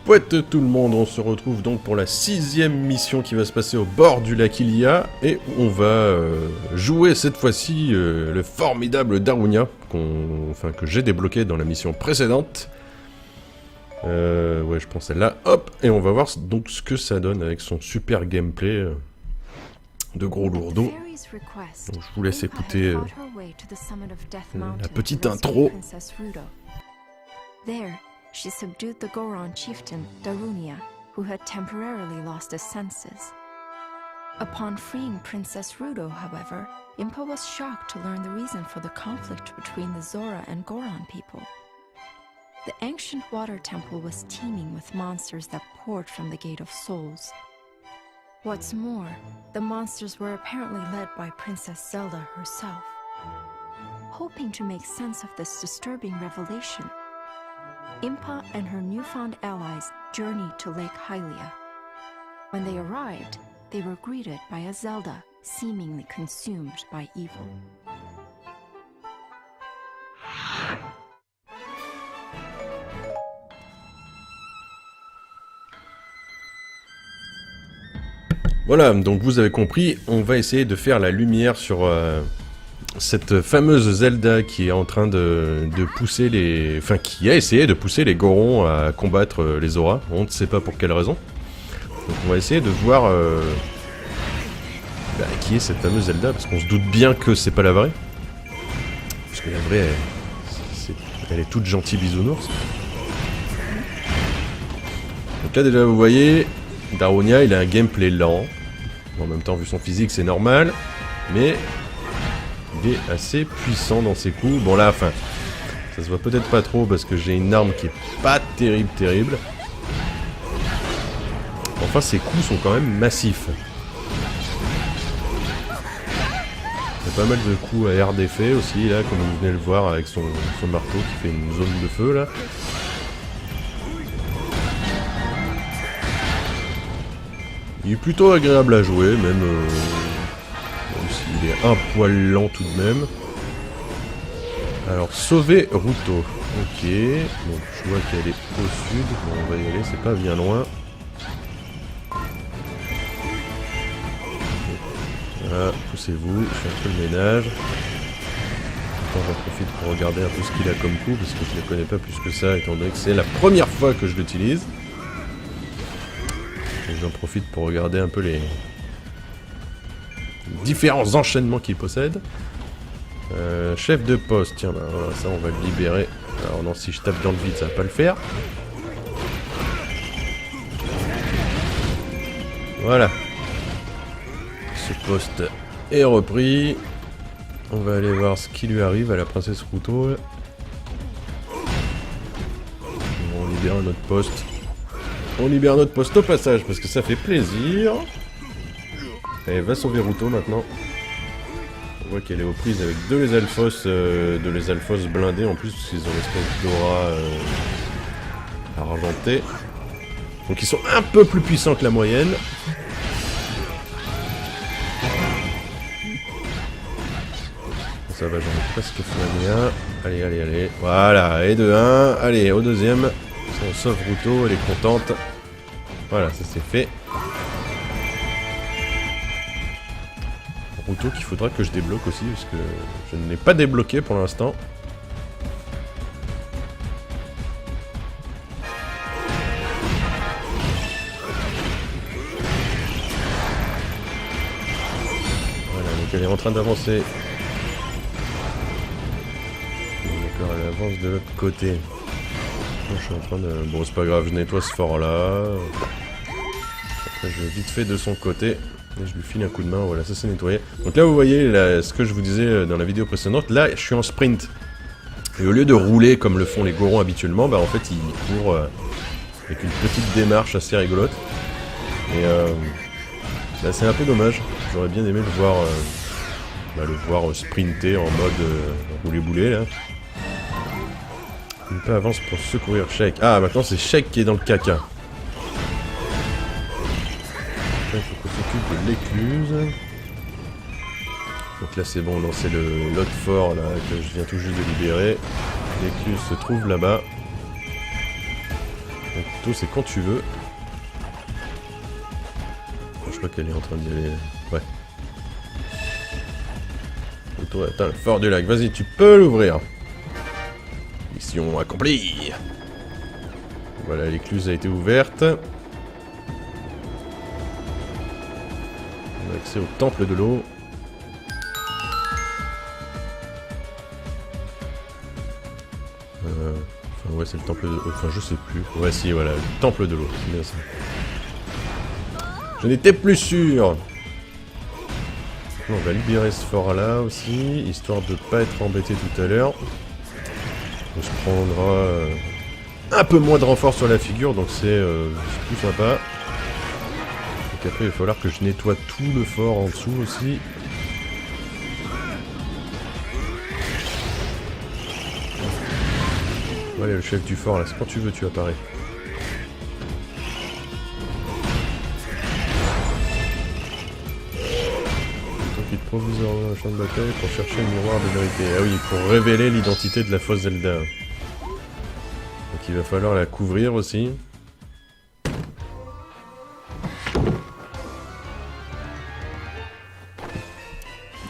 Pouette tout le monde, on se retrouve donc pour la 6ème mission qui va se passer au bord du lac Ilia et on va jouer cette fois-ci le formidable Darunia que j'ai débloqué dans la mission précédente. Ouais, je pense celle-là. Hop, et on va voir donc ce que ça donne avec son super gameplay de gros lourdeau. Donc, je vous laisse écouter la petite intro. There, she subdued the Goron chieftain, Darunia, who had temporarily lost his senses. Upon freeing Princess Rudo, however, Impa was shocked to learn the reason for the conflict between the Zora and Goron people. The ancient water temple was teeming with monsters that poured from the Gate of Souls. What's more, the monsters were apparently led by Princess Zelda herself. Hoping to make sense of this disturbing revelation, Impa and her newfound allies journeyed to Lake Hylia. When they arrived, they were greeted by a Zelda seemingly consumed by evil. Voilà, donc vous avez compris, on va essayer de faire la lumière sur cette fameuse Zelda qui est en train de pousser les... Enfin, qui a essayé de pousser les Gorons à combattre les Zora. On ne sait pas pour quelle raison. Donc on va essayer de voir qui est cette fameuse Zelda, parce qu'on se doute bien que c'est pas la vraie. Parce que la vraie, elle est toute gentille bisounours. Donc là déjà vous voyez, Darunia il a un gameplay lent. En même temps vu son physique c'est normal. Mais il est assez puissant dans ses coups. Bon là, enfin, ça se voit peut-être pas trop parce que j'ai une arme qui est pas terrible. Enfin ses coups sont quand même massifs. Il y a pas mal de coups à air d'effet aussi là, comme vous venez le voir avec son marteau qui fait une zone de feu là. Il est plutôt agréable à jouer, même s'il est un poil lent tout de même. Alors, sauver Ruto. Ok, donc je vois qu'elle est au sud. Bon, on va y aller, c'est pas bien loin. Voilà, poussez-vous, je fais un peu le ménage. Attends, j'en profite pour regarder un peu ce qu'il a comme coup, parce que je ne le connais pas plus que ça, étant donné que c'est la première fois que je l'utilise. J'en profite pour regarder un peu les différents enchaînements qu'il possède. Chef de poste, tiens, bah, voilà, ça on va le libérer. Alors non, si je tape dans le vide, ça va pas le faire. Voilà. Ce poste est repris. On va aller voir ce qui lui arrive à la princesse Ruto. On libère un autre poste. On libère notre poste au passage parce que ça fait plaisir. Allez, va sauver Ruto maintenant. On voit qu'elle est aux prises avec deux les Alphos blindés en plus, parce qu'ils ont l'espèce d'aura argentée. Donc ils sont un peu plus puissants que la moyenne. Ça va, j'en ai presque flingué un. Allez. Voilà, et de 1. Allez, au deuxième. On sauve Ruto, elle est contente. Voilà, ça c'est fait. Ruto qu'il faudra que je débloque aussi, parce que je ne l'ai pas débloqué pour l'instant. Voilà, donc elle est en train d'avancer. D'accord, elle avance de l'autre côté. Je suis en train de... Bon, c'est pas grave, je nettoie ce fort-là. Après, je vais vite fait de son côté. Et je lui file un coup de main, voilà, ça c'est nettoyé. Donc là, vous voyez là, ce que je vous disais dans la vidéo précédente. Là, je suis en sprint. Et au lieu de rouler comme le font les Gorons habituellement, bah en fait, ils courent avec une petite démarche assez rigolote. Et bah, c'est un peu dommage. J'aurais bien aimé le voir sprinter en mode rouler-boulet, là. Impa avance pour secourir Sheik. Ah, maintenant c'est Sheik qui est dans le caca. Il faut qu'on s'occupe de l'écluse. Donc là c'est bon, non, c'est l'autre fort là que je viens tout juste de libérer. L'écluse se trouve là-bas. Donc Plutôt, c'est quand tu veux. Je crois qu'elle est en train d'y aller. Ouais. Toi, attends, le fort du lac. Vas-y, tu peux l'ouvrir. Mission accomplie. Voilà, l'écluse a été ouverte. On a accès au temple de l'eau. Enfin, ouais, c'est le temple de l'eau. Enfin, je sais plus. Ouais, si, voilà, le temple de l'eau. C'est bien ça. Je n'étais plus sûr. On va libérer ce fort là aussi, histoire de pas être embêté tout à l'heure. On se prendra un peu moins de renfort sur la figure, donc c'est plus sympa. Donc après il va falloir que je nettoie tout le fort en dessous aussi. Allez, le chef du fort là, c'est quand tu veux tu apparais. Provisoire dans le champ de bataille pour chercher le miroir de vérité. Ah oui, pour révéler l'identité de la fausse Zelda. Donc il va falloir la couvrir aussi.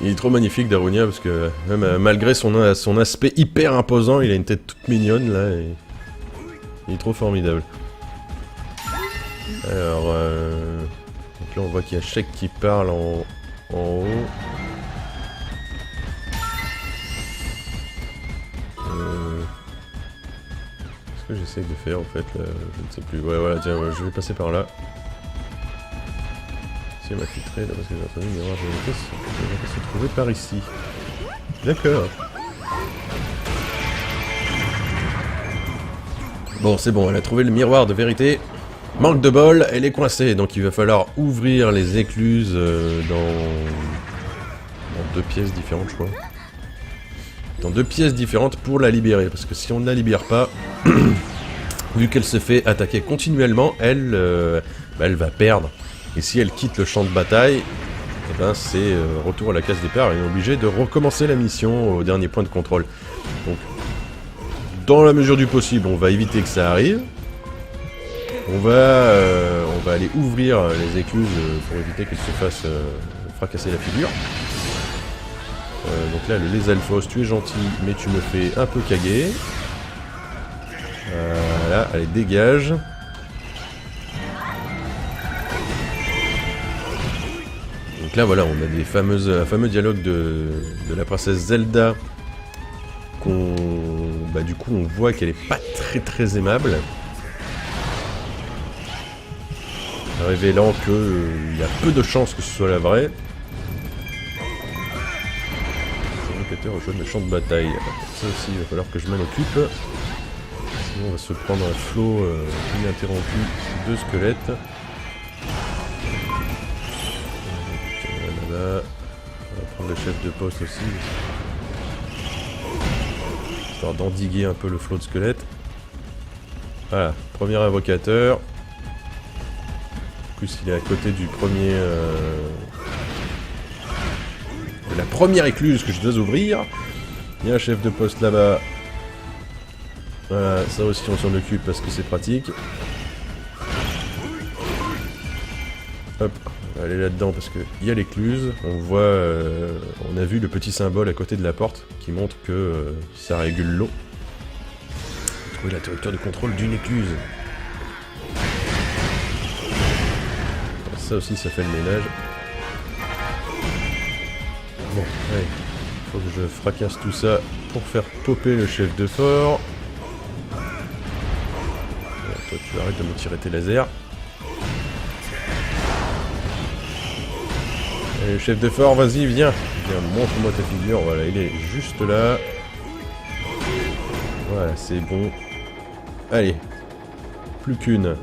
Il est trop magnifique Darunia parce que même malgré son aspect hyper imposant, il a une tête toute mignonne là et il est trop formidable. Alors, donc là on voit qu'il y a Sheik qui parle en haut. Qu'est-ce que j'essaye de faire en fait là? Je ne sais plus. Ouais voilà, tiens, ouais, je vais passer par là. Si elle m'a filtré là parce que j'ai entendu une erreur de vitesse, elle va se trouver par ici. D'accord. Bon c'est bon, elle a trouvé le miroir de vérité. Manque de bol, elle est coincée, donc il va falloir ouvrir les écluses dans 2 pièces différentes, je crois. Dans 2 pièces différentes pour la libérer, parce que si on ne la libère pas, vu qu'elle se fait attaquer continuellement, elle va perdre. Et si elle quitte le champ de bataille, eh ben c'est retour à la case départ, elle est obligée de recommencer la mission au dernier point de contrôle. Donc, dans la mesure du possible, on va éviter que ça arrive. On va aller ouvrir les écluses pour éviter qu'elles se fassent fracasser la figure. Donc là, le Lézalfos, tu es gentil, mais tu me fais un peu caguer. Voilà, allez, dégage. Donc là, voilà, on a des un fameux dialogue de la princesse Zelda. Du coup, on voit qu'elle est pas très aimable. Révélant qu'il y a peu de chances que ce soit la vraie. Locateur rejoint le champ de bataille. Ça aussi, il va falloir que je m'en occupe. Sinon, on va se prendre un flot ininterrompu de squelettes. Là. On va prendre le chef de poste aussi. Histoire d'endiguer un peu le flot de squelettes. Voilà, premier invocateur. En plus, il est à côté du premier... de la première écluse que je dois ouvrir. Il y a un chef de poste là-bas. Voilà, ça aussi on s'en occupe parce que c'est pratique. Hop, on va aller là-dedans parce qu'il y a l'écluse. On voit... on a vu le petit symbole à côté de la porte qui montre que ça régule l'eau. Trouver l'interrupteur de contrôle d'une écluse. Ça aussi, ça fait le ménage. Bon, allez. Faut que je fracasse tout ça pour faire popper le chef de fort. Voilà, toi, tu arrêtes de me tirer tes lasers. Allez, le chef de fort, vas-y, viens. Viens, montre-moi ta figure. Voilà, il est juste là. Voilà, c'est bon. Allez. Plus qu'une.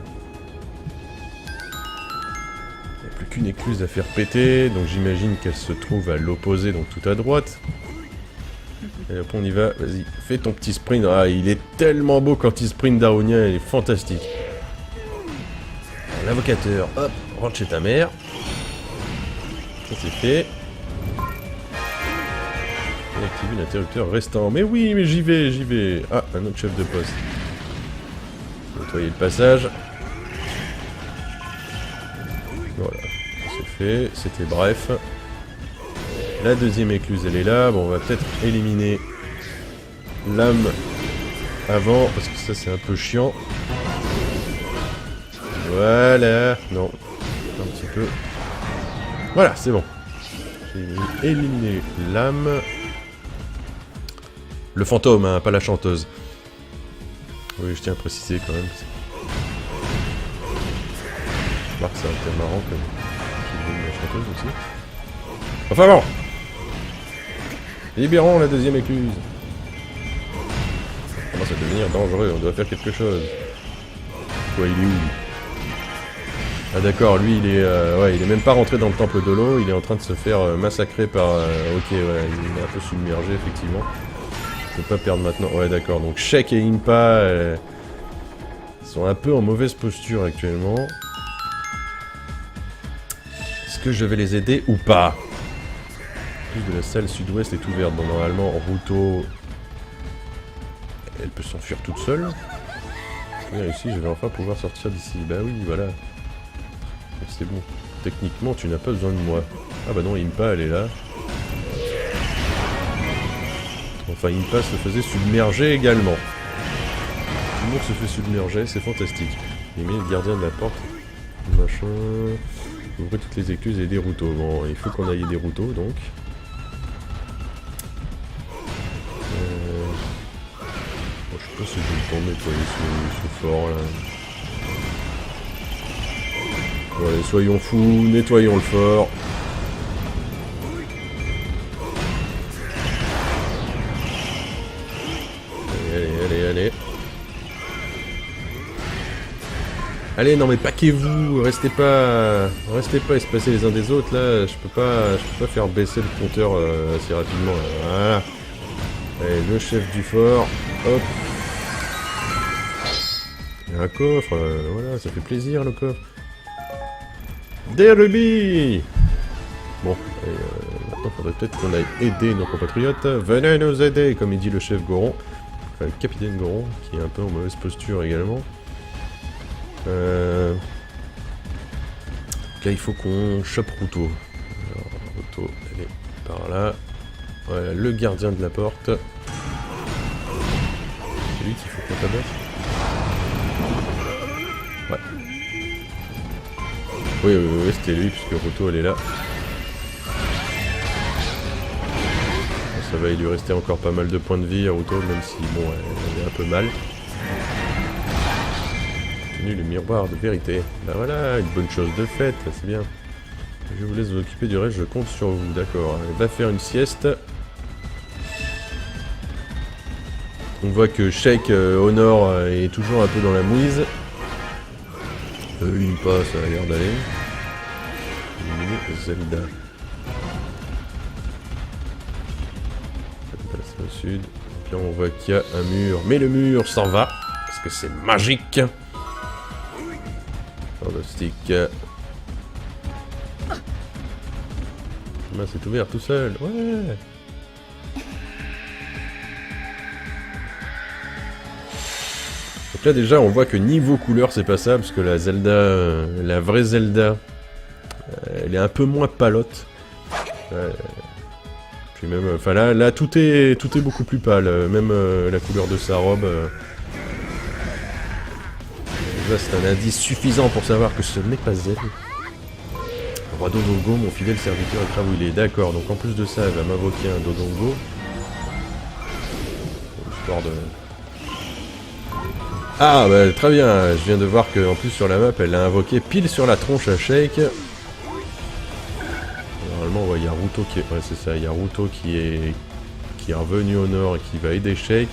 Qu'une écluse à faire péter, donc j'imagine qu'elle se trouve à l'opposé, donc tout à droite. Et après on y va, vas-y, fais ton petit sprint. Ah, il est tellement beau quand il sprint Darunia, il est fantastique. L'invocateur, hop, rentre chez ta mère. Ça c'est fait. Et activer l'interrupteur restant. Mais oui, mais j'y vais. Ah, un autre chef de poste. nettoyer le passage. Voilà, c'est fait, c'était bref. La deuxième écluse, elle est là. Bon, on va peut-être éliminer l'âme avant, parce que ça, c'est un peu chiant. Voilà, non, un petit peu. Voilà, c'est bon. J'ai éliminé l'âme. Le fantôme, hein, pas la chanteuse. Oui, je tiens à préciser quand même. Je remarque que ça a été marrant comme j'ai la chanteuse aussi. Enfin bon. Libérons la deuxième écluse. Ça commence à devenir dangereux, on doit faire quelque chose. Quoi, il est où lui? Ah d'accord, lui il est ouais, il est même pas rentré dans le temple de l'eau, il est en train de se faire massacrer par... ok, ouais, il est un peu submergé effectivement. Je peux pas perdre maintenant. Ouais d'accord, donc Sheik et Impa sont un peu en mauvaise posture actuellement. Est-ce que je vais les aider ou pas? Plus de la salle sud-ouest est ouverte, donc normalement Ruto... Elle peut s'enfuir toute seule. Et ici je vais enfin pouvoir sortir d'ici. Bah oui, voilà. C'est bon. Techniquement, tu n'as pas besoin de moi. Ah bah non, Impa, elle est là. Enfin, Impa se faisait submerger également. Tout le monde se fait submerger, c'est fantastique. Il met le gardien de la porte. Machin... Ouvrez toutes les écluses et des Ruto. Bon, il faut qu'on aille des Ruto, donc. Bon, je sais pas si je vais le temps de nettoyer ce fort, là. Bon, allez, soyons fous, nettoyons le fort. Allez. Allez, non mais paquez-vous, restez pas espacés les uns des autres là. Je peux pas faire baisser le compteur assez rapidement. Là. Voilà. Allez, le chef du fort. Hop. Il y a un coffre. Voilà, ça fait plaisir le coffre. Des rubis. Bon, maintenant faudrait peut-être qu'on aille aider nos compatriotes. Venez nous aider, comme il dit le chef Goron. Enfin, le capitaine Goron, qui est un peu en mauvaise posture également. Là, il faut qu'on chope Ruto. Alors, Ruto, elle est par là. Voilà, le gardien de la porte. C'est lui qu'il faut qu'on tabasse. Ouais. Oui, c'était lui, puisque Ruto, elle est là. Ça va, il lui restait encore pas mal de points de vie à Ruto, même si, bon, elle est un peu mal. Le miroir de vérité. Bah voilà, une bonne chose de faite, c'est bien. Je vous laisse vous occuper du reste, je compte sur vous, d'accord. Elle va faire une sieste. On voit que Sheik au nord est toujours un peu dans la mouise. Une pas, ça a l'air d'aller. Zelda. C'est au sud. Et puis on voit qu'il y a un mur. Mais le mur s'en va, parce que c'est magique. Fantastique. C'est ouvert tout seul. Ouais. Donc là déjà on voit que niveau couleur c'est pas ça parce que la Zelda, la vraie Zelda, elle est un peu moins palote. Puis même, enfin là tout est beaucoup plus pâle. Même la couleur de sa robe. Déjà, c'est un indice suffisant pour savoir que ce n'est pas elle. Roi Dodongo, mon fidèle serviteur est Kravouilé. D'accord, donc en plus de ça, elle va m'invoquer un Dodongo. Histoire de... Ah, bah très bien, je viens de voir qu'en plus sur la map, elle l'a invoqué pile sur la tronche à Sheik. Normalement, il y a Ruto qui est... Ouais, c'est ça, il y a Ruto qui est revenu au nord et qui va aider Sheik.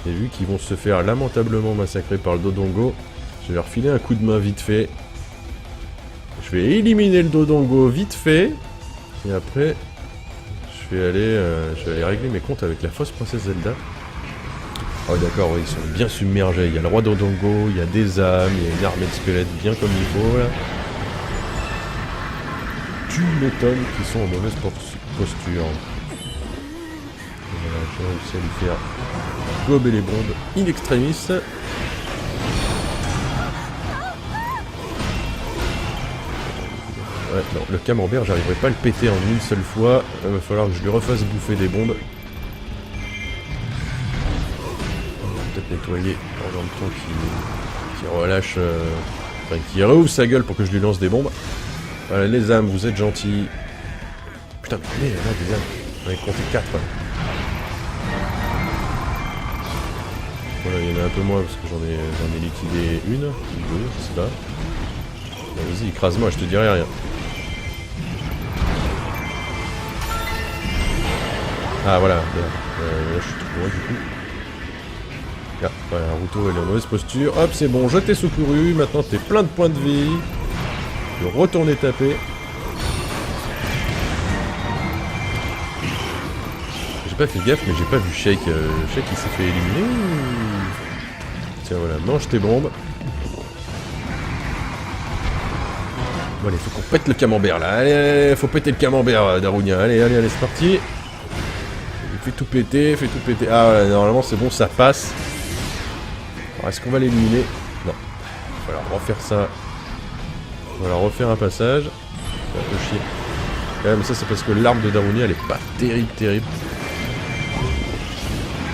Et vu qu'ils vont se faire lamentablement massacrer par le Dodongo, je vais leur filer un coup de main vite fait. Je vais éliminer le Dodongo vite fait. Et après, je vais aller régler mes comptes avec la fausse princesse Zelda. Ah oui, d'accord, oui, ils sont bien submergés. Il y a le roi Dodongo, il y a des âmes, il y a une armée de squelettes bien comme il faut là. Tu m'étonnes qu'ils sont en mauvaise posture. Voilà, j'ai réussi à lui faire gober les bombes in extremis. Ouais, non, le camembert, j'arriverai pas à le péter en une seule fois. Il va falloir que je lui refasse bouffer des bombes. Peut-être nettoyer pendant le temps qui relâche... Enfin, qui rouvre sa gueule pour que je lui lance des bombes. Voilà, les âmes, vous êtes gentils. Putain, mais là, des âmes. J'en ai compté 4. Voilà, il y en a un peu moins parce que j'en ai liquidé une, ou deux, je sais pas. Vas-y, écrase-moi, je te dirai rien. Ah voilà, là je suis trop loin du coup. Ah, voilà, Ruto elle est en mauvaise posture. Hop, c'est bon, je t'ai secouru, maintenant t'es plein de points de vie. Je vais retourner taper. J'ai pas fait gaffe, mais j'ai pas vu Shake. Shake il s'est fait éliminer. Tiens voilà, mange tes bombes. Bon allez, faut qu'on pète le camembert là. Allez, faut péter le camembert, Darunia. Allez, c'est parti. Fais tout péter, Ah voilà, normalement c'est bon, ça passe. Alors est-ce qu'on va l'éliminer? Non. Il va falloir refaire ça. On va leur refaire un passage. C'est un peu chier. Quand même, ça c'est parce que l'arme de Darunia elle est pas terrible.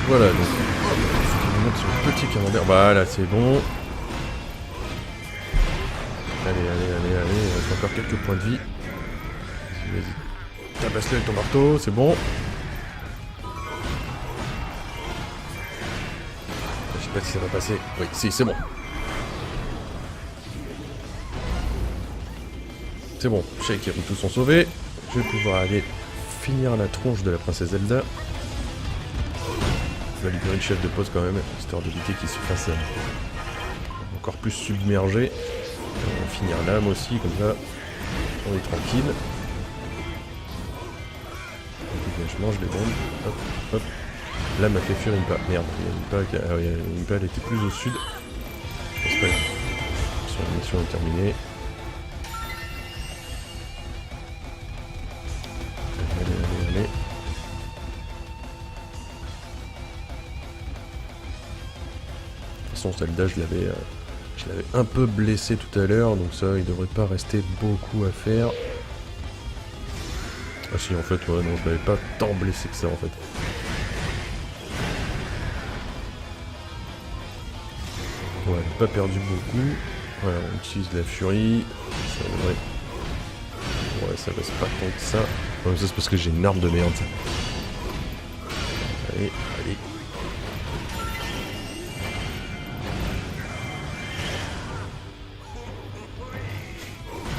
Voilà, donc. Il faut qu'il monte sur le petit camembert. Voilà, c'est bon. Allez, il reste encore quelques points de vie. Vas-y. Tabasse-le avec ton marteau, c'est bon. Je sais pas si ça va passer. Oui, si, c'est bon. C'est bon, Shake et Ruto sont sauvés. Je vais pouvoir aller finir la tronche de la princesse Zelda. Je vais libérer le chef de poste quand même, histoire d'éviter qu'il se fasse encore plus submergé. On va finir l'âme aussi, comme ça on est tranquille. Donc, je mange les bombes. Hop. L'âme a fait fuir Impa. Merde, Impa elle était plus au sud. C'est pas grave. La mission est terminée. Allez. De toute façon, Zelda, je l'avais un peu blessé tout à l'heure, donc ça, il devrait pas rester beaucoup à faire. Ah si, en fait, ouais, non, je l'avais pas tant blessé que ça, en fait. Ouais, pas perdu beaucoup. Voilà, on utilise la furie. Ça devrait... Ouais, ça baisse pas tant que ça. Ouais, ça c'est parce que j'ai une arme de merde, ça. Allez.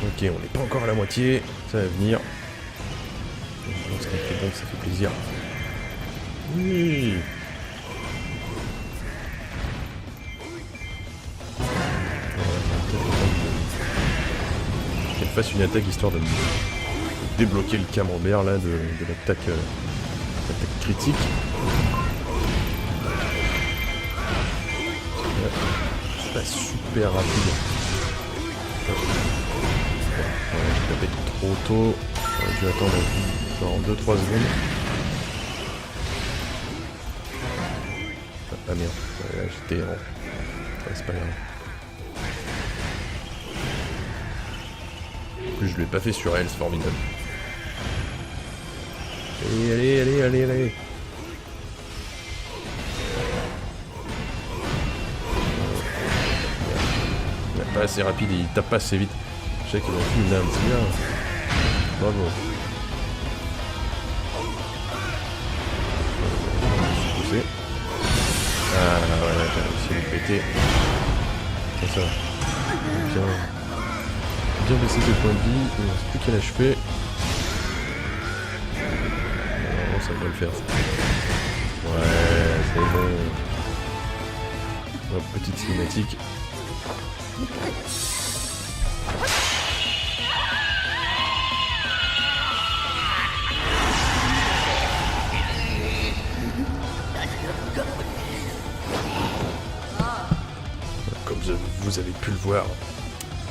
Ok, on n'est pas encore à la moitié. Ça va venir. Ce qui fait bon, ça fait plaisir. Oui. Qu'elle fasse une attaque histoire de débloquer le camembert là de l'attaque critique. C'est pas super rapide. J'ai tapé trop tôt. J'aurais dû attendre genre 2-3 secondes. Ah merde, j'étais en... Ouais, c'est pas grave. En plus je l'ai pas fait sur elle, c'est formidable. Allez. Il est pas assez rapide et il tape pas assez vite. Je sais qu'il a fait une dame, c'est bien. Bravo. Ah voilà, j'ai réussi à le péter. Ça va. Bien baisser ses points de vie, il ne reste plus qu'à l'achever. Non, ça va le faire. Ouais, c'est bon. Hop, petite cinématique. Comme vous avez pu le voir,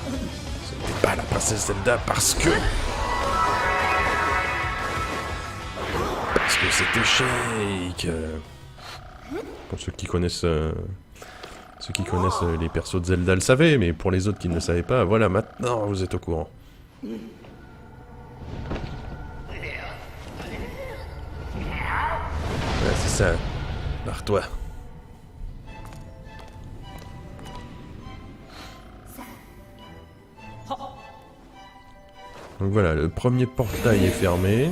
ce n'était pas la princesse Zelda parce que c'était Shake. Pour ceux qui connaissent les persos de Zelda le savaient, mais pour les autres qui ne le savaient pas, voilà, maintenant vous êtes au courant. ça. Barre-toi. Donc voilà, le premier portail est fermé.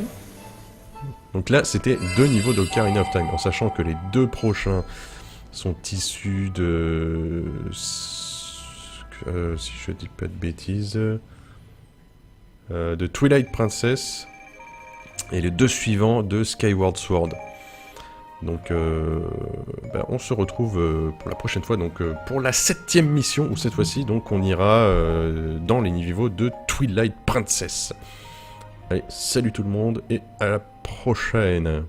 Donc là, c'était 2 niveaux d'Ocarina of Time, en sachant que les 2 prochains sont issus de... si je dis pas de bêtises... de Twilight Princess, et les 2 suivants de Skyward Sword. Donc on se retrouve pour la prochaine fois, donc pour la 7ème mission, où cette fois-ci, donc on ira dans les niveaux de Twilight Princess. Allez, salut tout le monde, et à la prochaine.